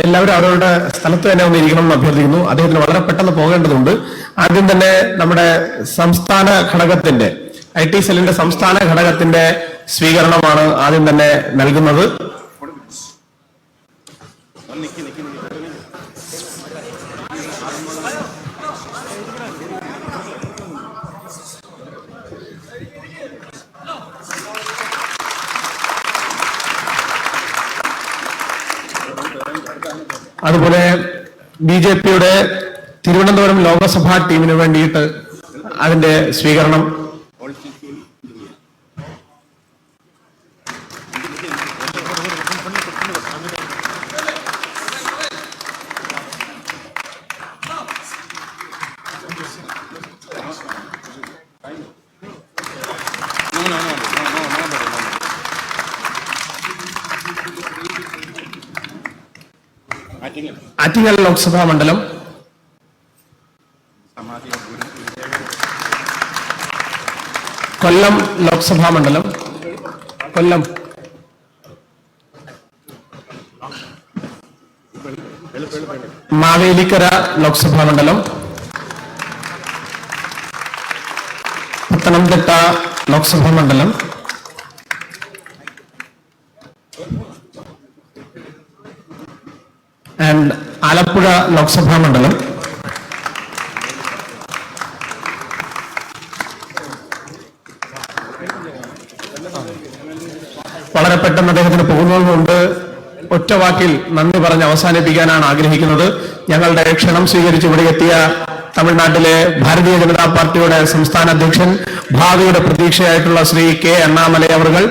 Speaker 3: എല്ലാവരും അവരവരുടെ സ്ഥലത്ത് തന്നെ വന്നിരിക്കണം എന്ന് അഭ്യർത്ഥിക്കുന്നു. അദ്ദേഹത്തിന് വളരെ പെട്ടെന്ന് പോകേണ്ടതുണ്ട്. ആദ്യം തന്നെ നമ്മുടെ സംസ്ഥാന ഘടകത്തിന്റെ IT സെല്ലിന്റെ സംസ്ഥാന ഘടകത്തിന്റെ സ്വീകരണമാണ് ആദ്യം തന്നെ നൽകുന്നത്. അതുപോലെ BJPയുടെ തിരുവനന്തപുരം ലോകസഭാ ടീമിന് വേണ്ടിയിട്ട് അതിന്റെ സ്വീകരണം. ആറ്റിങ്ങൽ ലോക്സഭാ മണ്ഡലം, കൊല്ലം ലോക്സഭാ മണ്ഡലം, കൊല്ലം, മാവേലിക്കര ലോക്സഭാ മണ്ഡലം, പത്തനംതിട്ട ലോക്സഭാ മണ്ഡലം, ആൻഡ് ആലപ്പുഴ ലോക്സഭാ മണ്ഡലം. വളരെ പെട്ടെന്ന് അദ്ദേഹത്തിന് പോകുന്നതുകൊണ്ട് ഒറ്റ വാക്കിൽ നന്ദി പറഞ്ഞ് അവസാനിപ്പിക്കാനാണ് ആഗ്രഹിക്കുന്നത്. ഞങ്ങളുടെ ക്ഷണം സ്വീകരിച്ച് ഇവിടെ എത്തിയ തമിഴ്നാട്ടിലെ ഭാരതീയ ജനതാ പാർട്ടിയുടെ സംസ്ഥാന അധ്യക്ഷൻ, ഭാവിയുടെ പ്രതീക്ഷയായിട്ടുള്ള ശ്രീ കെ അണ്ണാമലൈ അവർകൾ,